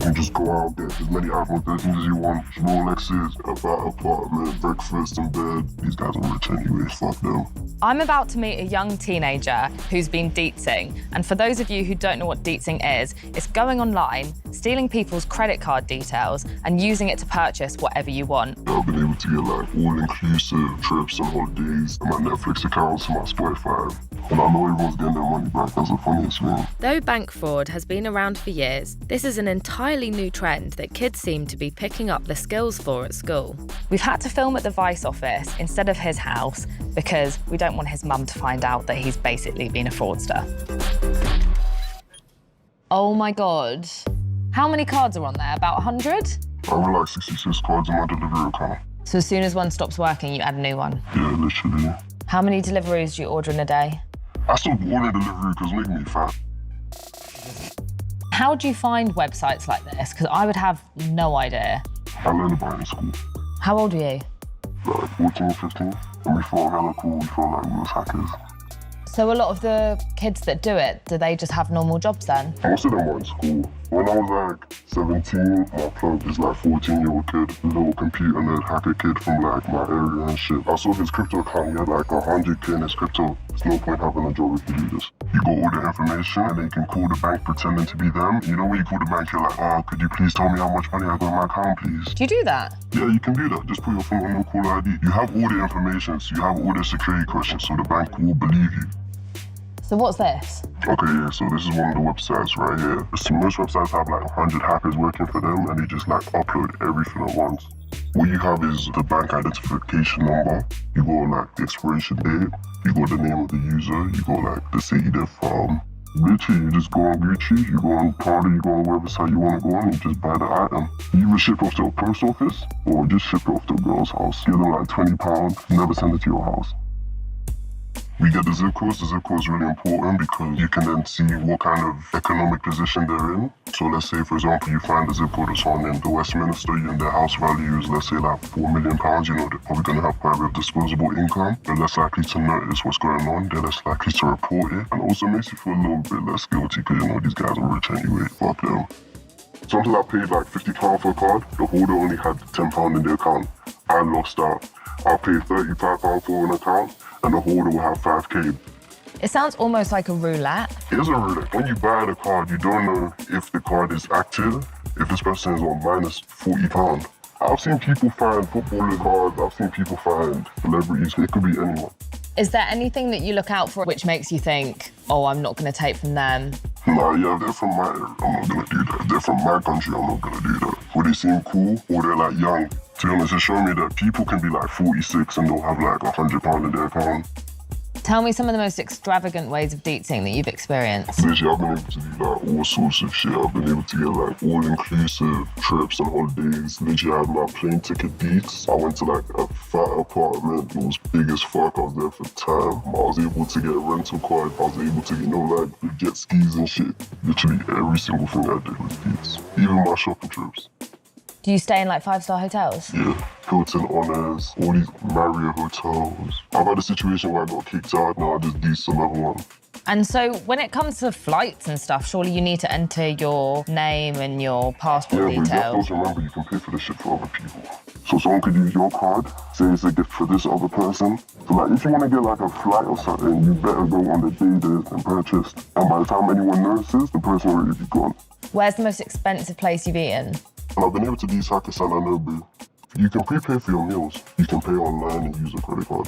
can just go out, get as many iPhone 13s as you want, Rolexes, a fat apartment, breakfast in bed. These guys are rich anyway, fuck them. I'm about to meet a young teenager who's been deetzing. And for those of you who don't know what deetzing is, it's going online, stealing people's credit card details and using it to purchase whatever you want. I've been able to get like all-inclusive trips and holidays, and my Netflix accounts, and my Spotify. And I know everyone's getting their money back. That's the funniest thing. Though bank fraud has been around for years, this is an entirely new trend that kids seem to be picking up the skills for at school. We've had to film at the Vice office instead of his house because we don't want his mum to find out that he's basically been a fraudster. Oh my God. How many cards are on there? About 100? I have like 66 cards in my delivery account. So as soon as one stops working, you add a new one? Yeah, literally. How many deliveries do you order in a day? I stopped ordering delivery because it made me fat. How do you find websites like this? Because I would have no idea. I learned about it in school. How old are you? Like 14, 15. And we thought hella cool, we felt like we was hackers. So a lot of the kids that do it, do they just have normal jobs then? Most of them were in school. When I was like 17, my plug is like 14-year-old kid, a little computer nerd hacker kid from like my area and shit. I saw his crypto account, he had like 100K in his crypto. There's no point having a job if you do this. You got all the information and then you can call the bank pretending to be them. You know when you call the bank, you're like, oh, could you please tell me how much money I got in my account, please? Do you do that? Yeah, you can do that. Just put your phone on no caller ID. You have all the information, so you have all the security questions, so the bank will believe you. So what's this? Okay, yeah, so this is one of the websites right here. So most websites have like 100 hackers working for them and they just like upload everything at once. What you have is the bank identification number, you got like the expiration date, you got the name of the user, you got like the city they're from. Literally, you just go on Gucci, you go on Prada, you go on whatever site you want to go on and you just buy the item. You either ship it off to a post office or just ship it off to a girl's house. Give them like £20, never send it to your house. We get the zip codes. The zip code is really important because you can then see what kind of economic position they're in. So let's say, for example, you find a zip code of someone in the Westminster and their house value is, let's say, like £4 million. You know, they're probably going to have quite a bit of disposable income. They're less likely to notice what's going on. They're less likely to report it. And also makes you feel a little bit less guilty because, you know, these guys are rich anyway. Fuck them. Sometimes I paid like £50 for a card. The holder only had £10 in their account. I lost out. I paid £35 for an account. And the holder will have 5K. It sounds almost like a roulette. It is a roulette. When you buy the card, you don't know if the card is active, if this person is on minus £40. I've seen people find footballer cards, I've seen people find celebrities, it could be anyone. Is there anything that you look out for which makes you think, oh, I'm not going to take from them? Nah, yeah, they're from my area, I'm not going to do that. If they're from my country, I'm not going to do that. Or they seem cool, or they're like young. To be honest, it showed me that people can be like 46 and they'll have like £100 in their account. Tell me some of the most extravagant ways of deetzing that you've experienced. Literally, I've been able to do like all sorts of shit. I've been able to get like all-inclusive trips and holidays. Literally, I had my plane ticket deets. I went to like a fat apartment. It was big as fuck. I was there for time. I was able to get a rental car. I was able to, you know, like the jet skis and shit. Literally every single thing I did was deets. Even my shopping trips. Do you stay in like 5-star hotels? Yeah, Hilton Honors, all these Marriott hotels. I've had a situation where I got kicked out, now I just deets another one. And so when it comes to flights and stuff, surely you need to enter your name and your passport details. Yeah, but also remember, you can pay for this shit for other people. So someone could use your card, say it's a gift for this other person. So like, if you want to get like a flight or something, you better go on the day that and purchase. And by the time anyone notices, the person will already be gone. Where's the most expensive place you've eaten? And I've been able to do Hakkasan Nobu. You can prepay for your meals. You can pay online and use a credit card.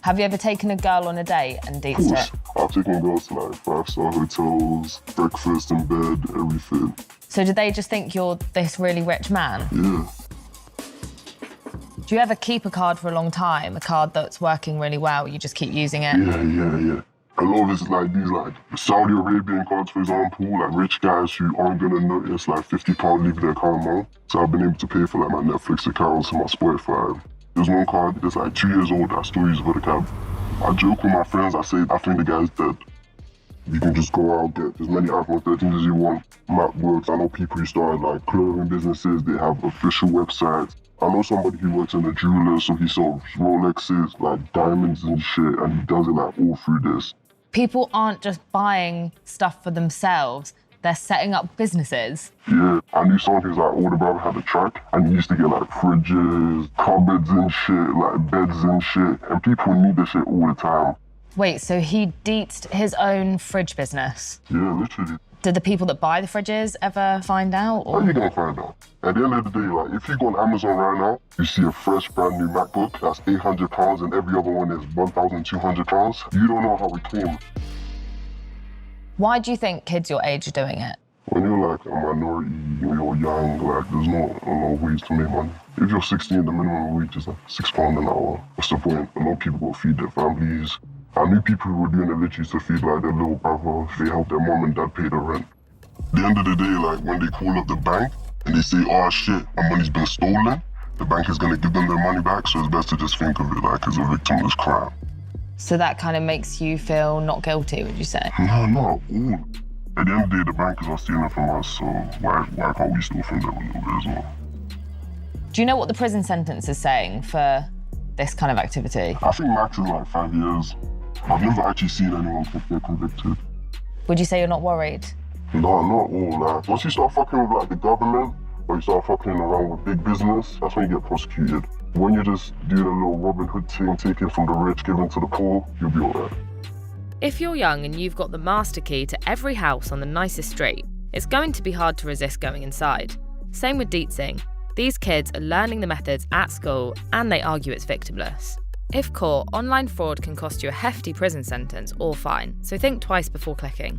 Have you ever taken a girl on a date and deetzed it? I've taken girls to like 5-star hotels, breakfast in bed, everything. So did they just think you're this really rich man? Yeah. Do you ever keep a card for a long time, a card that's working really well, you just keep using it? Yeah. A lot of this is like these like Saudi Arabian cards, for example, like rich guys who aren't gonna notice like £50 leave their account now. So I've been able to pay for like my Netflix accounts and my Spotify. There's one card that's like 2 years old that I still use for the cab. I joke with my friends, I say, I think the guy's dead. You can just go out, get as many iPhone 13s as you want. Map works. I know people who started like clothing businesses, they have official websites. I know somebody who works in a jeweler, so he sells Rolexes, like diamonds and shit, and he does it like all through this. People aren't just buying stuff for themselves, they're setting up businesses. Yeah, I knew someone whose like older brother had a truck, and he used to get like fridges, cupboards and shit, like beds and shit, and people need this shit all the time. Wait, so he deetsed his own fridge business? Yeah, literally. Did the people that buy the fridges ever find out? How you gonna find out? At the end of the day, like, if you go on Amazon right now, you see a fresh, brand new MacBook that's £800 and every other one is £1,200. You don't know how it came. Why do you think kids your age are doing it? When you're like a minority, when you're young, like, there's no ways to make money. If you're 16, the minimum wage is like £6 an hour. What's the point? A lot of people go feed their families. I knew people who were doing it literally to feed like their little brother. They help their mom and dad pay the rent. At the end of the day, like when they call up the bank and they say, oh shit, my money's been stolen, the bank is gonna give them their money back, so it's best to just think of it like as a victimless crime. So that kind of makes you feel not guilty, would you say? No, not at all. At the end of the day, the bankers are stealing from us, so why can't we steal from them a little bit as well? Do you know what the prison sentence is saying for this kind of activity? I think max is like 5 years. I've never actually seen anyone get convicted. Would you say you're not worried? No, not all. Like, once you start fucking with like the government, or you start fucking around with big business, that's when you get prosecuted. When you're just doing a little Robin Hood thing, taking from the rich, giving to the poor, you'll be alright. If you're young and you've got the master key to every house on the nicest street, it's going to be hard to resist going inside. Same with deetsing. These kids are learning the methods at school and they argue it's victimless. If caught, online fraud can cost you a hefty prison sentence or fine, so think twice before clicking.